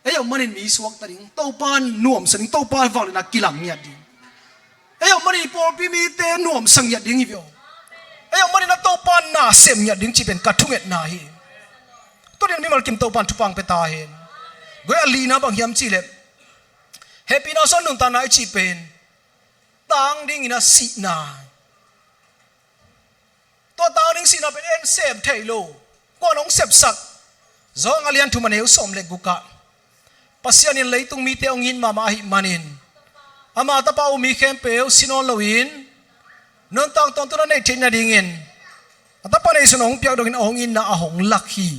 ไอ้ยังมันมีสวกตัดดิ่งตัวปันน่วมสังตัวปันฟังเลยนักกีฬาเนี่ยดิ่งไอ้ยังมันปอปีมีเตน่วมสังยัดดิ่งอีกแล้วไอ้ยังมันนักตัวปันน่าเสียมยัดดิ่งจีเป็นกัดทุ่งเอ็ดนาเฮตัวเดียวนี้มันกินตัวปันทุปังเปตาเห็นก็อลีน่าบางยามจีเล็บเฮปีน่าสนุนตานาจีเป็นต่างดิ่งน่ะสีนาตัวต่างดิ่งสีนาเป็นเอ็นเซฟเทโลก็น้องเซฟสักจงอเลียนทุมันเอวสมเล็กกุกะปัสยานินเลยตุงมีเตองอินมาหิมันินอามาตาปามีเข้มเปลสินอลวินนนต่างตอนตัวนั้นเองนาดิ่งอินตาปาในสนองเปียกดงอินองอินน่ะหงลักฮี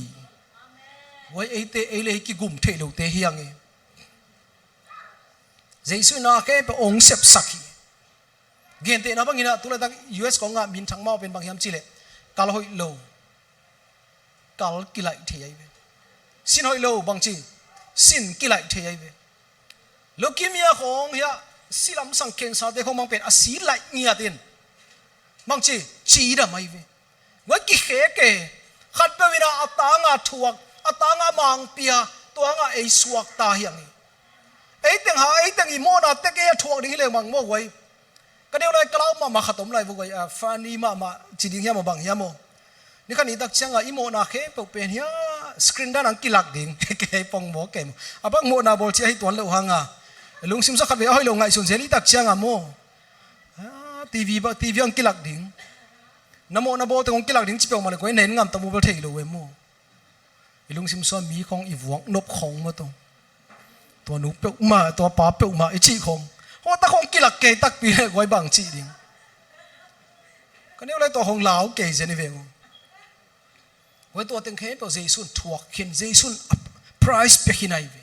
ไว้ไอเตไอเลยกิกุมเทโลเตเฮียงเอเจสุนาแค่เป็นองค์เสพสักฮีเกินเตนะบางทีนะตัวละตั้ง US ของงานบินทางมาเป็นบางยามจีเลกาลหอยโลกาลกิไลเทียไปสินหอยโลบางจีสินกิไลเทียไปโลกิมียของเฮียสิลำสังเกตสาเดของมังเป็นอาศิไลเงียดินบางจีชีดำไม่ไปว่ากิเขเกขัดไปวินาอัตตางาทวกอัตางามังเปียตัวงาไอสวกตาเฮียงไอตังหาไอตังอีโมนาเตเกยทวกดิ้งเลยมังโมไว้ก็เดี๋ยวเลยกล่าวมาขัดตมเลยบุกไว้ฟานีมาจีดิ้งเฮียมาบังเฮียโมนี่ขันนี้ตักเชียงอีโมนาเขปเป็นเฮียสกรีนด้านอังกิลักดิ้งเกยปองโมเกมบังโมนาบอลเชียให้ตัวเลือหังลุงซิมสักขัดไปให้ลงไงส่วนเซลีตักเชียงโมทีวีอังกิลักดิ้งน้ำโมนาบอลแต่ของกิลักดิ้งจิเปอมาเลยก็เน้นงามตะมูเบลเทโลเวโมลุงซิมซอนมีของอีหวงนบของมาตัวหนูเปียกมาตัวป๋าเปียกมาไอจีของ โอ้ตะคงกิลักเกตักปีเลยไว้บางจีดิงก็นี่อะไรตัวของลาวเกยเจนี่เวงไว้ตัวเต็งเข้ไปเจสุนทวกขินเจสุน price เปกินไอเว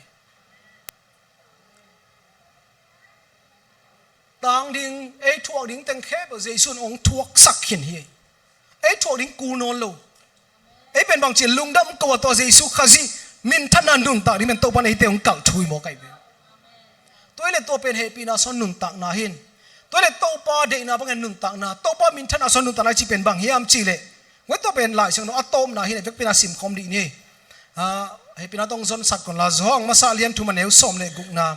ต่างดิ่งไอ้ทวกดิ่งเต็งเข้ไปเจสุนองทวกสักขินเฮไอ้ทวกดิ่งกูนอนโลไอ้เป็นบางจีลุงดำกว่าตัวเจสุขจีมินท่านันดุนตาดิมันตัวปันไอ้เตงกัลทุยโมไกเวตัวเล็กตัวเป็นเฮปีนาสนุนตักนาหินตัวเล็กตัวป้าเด็กนาบังเงินนุนตักนาตัวป้ามินท่านาสนุนตักนาจีเป็นบางเฮียมจีเล่เว้ตัวเป็นหลายสิ่งโนอัตโตมนาหินเวกเป็นอาสิมคอมดีนี่เฮปีนาต้องซอนสักคนละจ้องมาซาเลียนทุมันเอวสมเล่กุกนา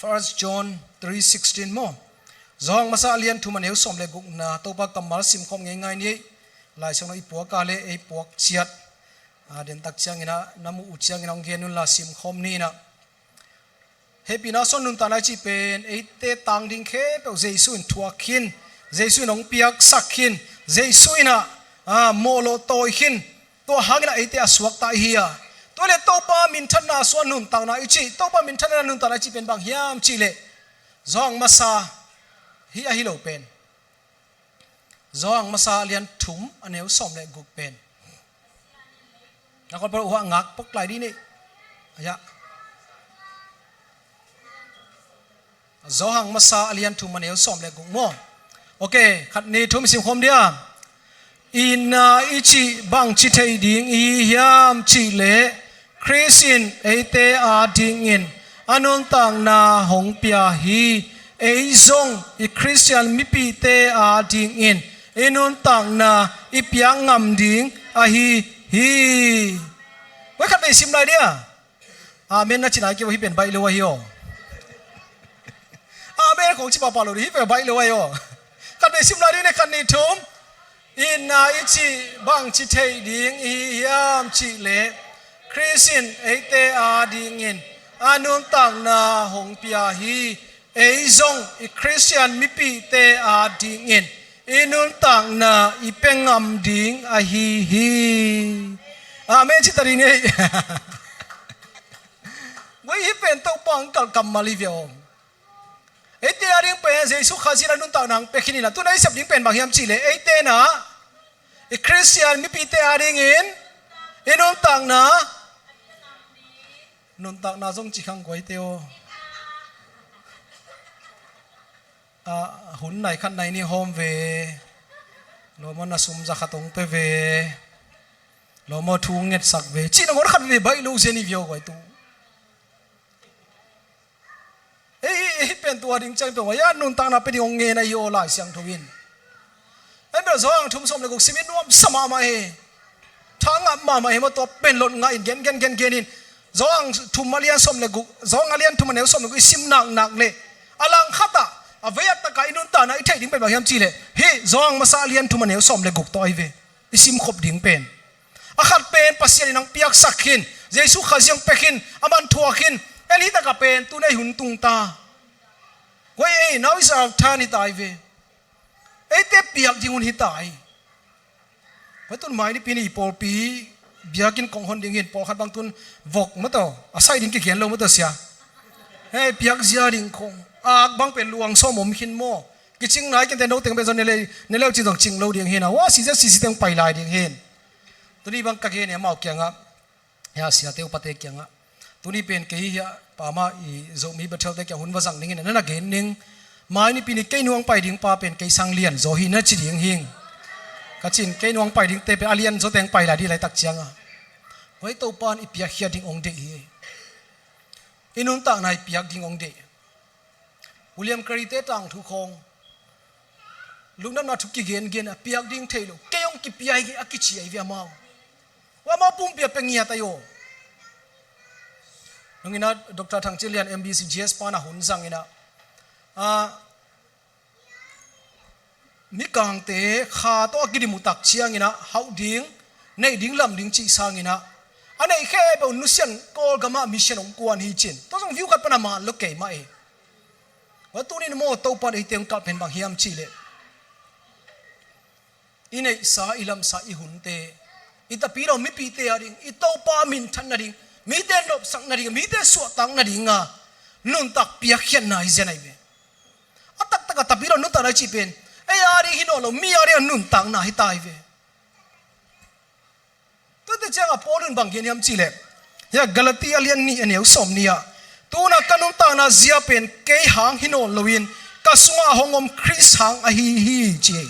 First John 3:16 โมจ้องมาซาเลียนทุมันเอวสมเล่กุกนาตัวป้ากำมาสิมคอมง่ายๆนี่หลายสิ่งโนอีปัวกาเล่ไอปัวเชียดเดินตักเชียงนะน้ำมูอุเชียงนะองเกนุนละสิมคอมนี่นะเฮปีนาสนุนตานาจีเป็นไอเตตังดิ่งเข้เปเจสุนทัวขินเจสุนองเปียกสักขินเจสุนโมโลโตขินตัวหางนะไอเตอสวกตาเฮียตัวเลตัวป้ามินทันนาสนุนตานาอิจิตัวป้ามินทันนานุนตานาจีเป็นบางเฮียมจีเลจองมาซาฮิอาฮิโลเป็นจองมาซาเลียนถุมอันเอวสมเลกุกเป็นนักคนประวัติงักปกไหลดีนี่ยะจอหังมาซาเลียนทุมันเอวสอมเลกุงโมโอเคขัดนี้ทุมสิมคมเดียอินาอิจิบังจิเทดิงอียามจิเลคริสตินเอเตอาดิงอินอนุนตังนาหงเปียฮีเอซงอีคริสเตียนมิปีเตอาดิงอินอนุนตังนาอีเปียงงำดิงอาฮีฮีไว้ขัดไปสิมไรเดียอาเมนนะจินายเกี่ยวกับเป็นใบเลวะฮิโออาเมนของชิบะปาโลดีเป็นใบเลวะฮิโอขัดไปสิมไรเดียในขันนี้ทุ่มอินนาอิจิบังจิเทดิงอียามจิเลคริสตินเอเตอาดิงอินอานุนตังนาหงเปียฮีเอซงอีคริสเตียนมิปีเตอาดิงอินอินุนตังนาอีเป็งงำดิงอาฮีฮีอาเมนจิตารีนี่ว่าอีเป็นตัวปังกัลกัมมาลิเวียมเอเตอาริงเป็นเจสุขาจิรานุนตังนังเป็กินีนะตัวนั้นสับดิ้งเป็นบางยามจิเลเอเตนะอีคริสเตียนมิปีเตอาดิงอินอินุนตังนานุนตังนาจงจิขังกวยเตโอหุ่นไหนขันไหนนี่โฮมเวโลมนัสุมจะขัดตรงเปเวโลมทุ่งเงินสักเวจีนงขันเวใบลูเซนิวิโอไว้ตู้เอ้เป็นตัวดิ่งจังตัวว่านุนตังนาเป็นองเงินนายโอลายเสียงทวินเอ้เป็นสองทุ่มสมเลยกุศิมินวมสมามาเฮทั้งมาเฮมาตัวเป็นหล่นง่ายเกนินสองทุ่มมาเลียนสมเลยกุสองเลียนทุ่มมาเนวสมเลยกุซิมหนักเลยอลังขัดอาเวียตะกายนุนตานะไอ้เทดิ้งเป็นบางอย่างจีเลยเฮ้จองมาซาเลียนทุมันเอวสมเลยกุกต่อยเวอิสิมขบดิ้งเป็นอาขัดเป็นปัสยานินังเปียกสักขินเจสุขจิงเป็กินอามันทัวขินเอลิตะกับเป็นตุนไอหุ่นตุงตาเว้ยน้าวิสาทานิตายเวไอเตเปียกดิ้งหุ่นหิตายเว้ยตุนไม้นี่ปีนี่ปอลปีเบียกินกองหอนดิ้งหินปอลขัดบางตุนวกมาต่ออาศัยดิ้งเขียนลงมาต่อเสียเฮ้เปียกเสียดิ้งคงบางเป็นลวงส้มหินโม่กิจงไหนกันแต่โน้ตเต็งเป็นส่วนในเล่าจีนต้องจิงเราเดียงเห็นนะว่าสิจะสิเต็งไปลายเดียงเห็นตัวนี้บางกักเห็นเนี่ยมาเอาเกียงอ่ะยาเสียเตวปะเตเกียงอ่ะตัวนี้เป็นเกี่ยป่ามาอีโจมีบัตรเทลเตเกียงหุ่นวาสังนิ่งนั่นน่ะเกณฑ์นิ่งไม้นี่ปีนี้เกยนวงไปดิ่งป่าเป็นเกยสังเลียนโจหินนั่นจีเดียงหิงกัจจินเกยนวงไปดิ่งเตเป็นอาเลียนโจเต็งไปลายดีไรตักเจียงอ่ะไว้ตัวปานอีเปียกเฮียดิ่งองเดียอินุนต่างในเปียกดิ่งองเดียวิลเลียมคาริเตตังทุกคงลุงนั้นมาทุกกี่เกณฑ์เปียกดิ้งเทโลเกยองกิเปียกอากิชีไอเวียมาว่ามาปุ่มเปียเป็นเงียตายโยลุงอินะดรทางเจริญ MBCGS ปานะหุ่นสังอินะมิกังเตขาตัวกิริมุตักเชียงอินะเฮาดิ้งในดิ้งลำดิ้งจีสังอินะอันนี้แค่เป็นนุเซียนโกลกามามิเชนองกวนฮิจินต้องส่งวิวกันปนามาลุกเกยมาว่าตัวนี้โมตัวปันไอเตียงกับเป็นบางเฮียมชีเลอินไอสาอิลัมสาอิหุนเตอิตาปีเราไม่ปีเตอริงอิตัวปามินทันนาริงมีเตนลบสังนาริงมีเตสวดตังนาริงอ่ะ nun tak pia khian na hi zenai ve atak tak tapiro nun ta na chi pen ai ari hinolo mi ari nun tak na hi tai ve to te changa polun bang gen yam chi le ya Galatia lian ni aneu som nia tuna kanum ta na zia pen ke hang hinol loin kasunga hongom Chris hang a hi chi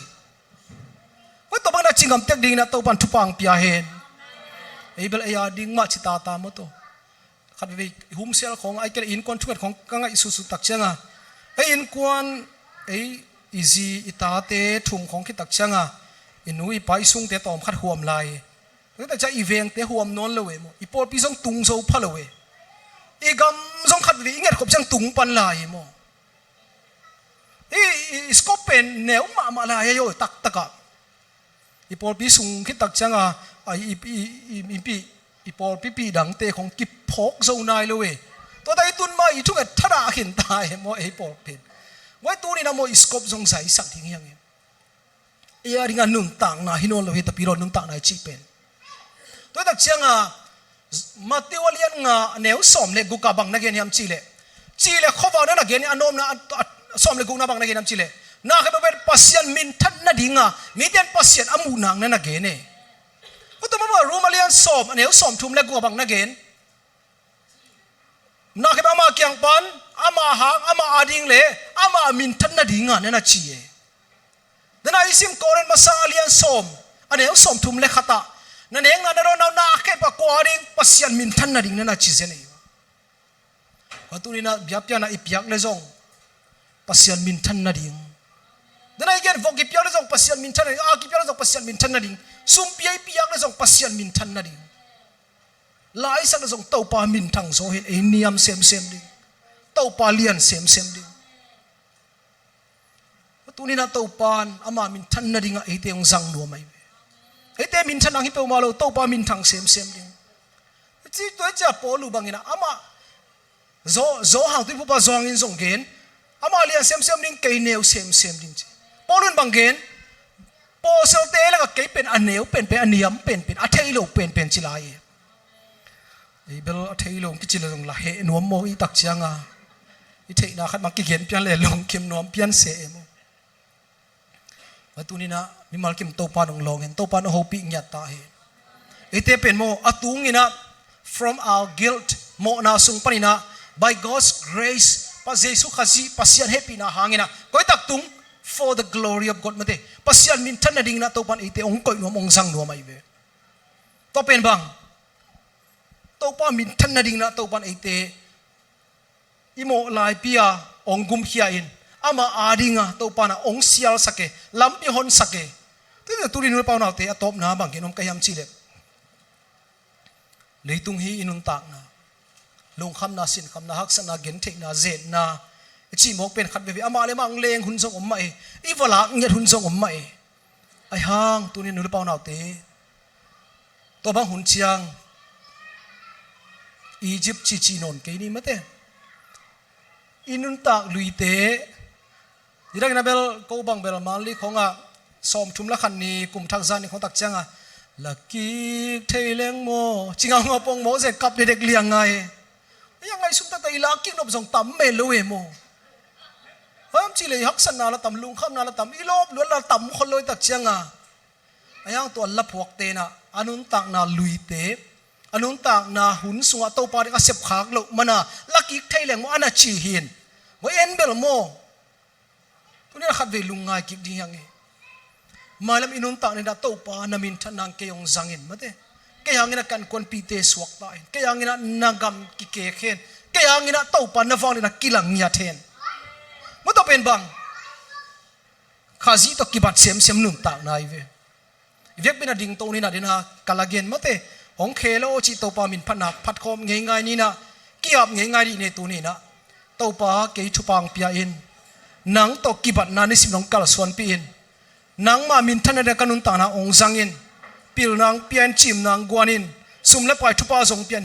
ko to bang na chingam tek ding na to pan thupang pia hen ebel aya ding ma chita ta mo to khat ve hum sel khong ai ke in kon thuat khong kanga isu su tak changa ai in kwan ai easy itate thum khong ki tak changa inui pai sung te tom khat huam lai ta cha event te huam non lo we mo ipol pi song tung so phalo we i gam song khat ve inget khop chang tung pan lai mo i scopen neu ma la yo tak taka ipol pi sung ki tak changa ai ipol pi dang te khong ki phok zo nai lo we to dai tun ma i thu ga thara hin tai mo e pol pen wai tu ni na mo scope zong sai sak thing yang e ya ringa nun tang na hinol lo he ta piro nun tang na chi pen to tak changa materialian nga neu som le guka bang na gen yam chi le khowa na gen anom na som le guk na bang na gen yam chi le na ka be pasien min than na dinga mi den pasien amu nang na gen e ko to ma romalian som neu som thum le guka bang na gen na ka ba ma kyang pan ama hang ama ading le ama min than na dinga na chi e dana isim koren masalian som aneu som thum le khata na neng na ro na ke pa kwaring pasien min than na ding na chi se nei patuni na byapya na ipyak le zong pasien min than na ding dana igen vok ipyak le zong pasien min than na a ki pyak le zong pasien min than na ding sum pi pyak le zong pasien min than na ding lai sa le zong tau pa min thang so hin e niam sem ding tau pa lian sem ding patuni na tau pan ama min than na ding a e te ong zang no mai ete min than ang hipe malo to pa min thang sem ding chi to cha polu bangina ama zo hang tu pa zong in zong gen ama lia sem ding ke neu sem ding chi polun bangen po sel te la ka ke pen aneu pen aniam pen a thailo pen chi lai e bel a thailo ki chi long la he nuam mo i tak chianga i thei na khat ma ki gen pian le long kim nuam pian se mo atunina mimal kim to pa nong long en to pa no hopi nya ta he ete pen mo atung ina from our guilt mo na sung panina by God's grace pa jesu khazi pasian happy na hangina koi tak tung for the glory of God mate pasian min than na ding na to pan ite ong koi no ong sang no mai ve to pen bang to pa min than na ding na to pan ite imo lai pia ong gum hia in ama adinga to pana ong sial sake lampi hon sake te turin pa na te atop na bang kinom kayam chile leitung hi inun tak na long kham na sin kham na hak sana gen thek na zet na chi mok pen khat ve ama le mang leng hun song om mai i wala nget hun song om mai ai hang tunin nu pa na te to bang hun chiang Egypt chi non ke ni mate inun tak luite dirang na bel ko bang bel mali khonga som thum la khan ni kum thak zan ni khong tak changa laki thaileng mo chinga ngopong mo se kap de dek liang ngai yang ngai sum ta tai la ki nop jong tam me lo e mo ham chi le hak san na la tam lung kham na la tam ilop lu la tam khol loi tak changa ayang to la phuak te na anun tak na luite anun tak na hun sunga to pa ka sep khak lo mana laki thaileng mo ana chi hin mo en bel mo tuni khat ve lungai ki ding yang e malam inun tak ni da to pa na min thanang ke yong zangin mate ke hangina kan kon pi te suak ta ke hangina nagam ki ke khen ke hangina to pa na wang na kilang nya then mo to pen bang khazi to kibat sem nun tak nai ve vek bena ding to ni na dina kalagen mate hong khelo chi to pa min phanak phat khom ngei ngai ni na kiap ngei ngai ni ne tu ni na to pa ke chupang pia in nang to kibat na ni sim nong kal suan pi in nang ma min thana da kanun ta na ong zangin pil nang pian chim nang guanin sum le pai thupa zong pian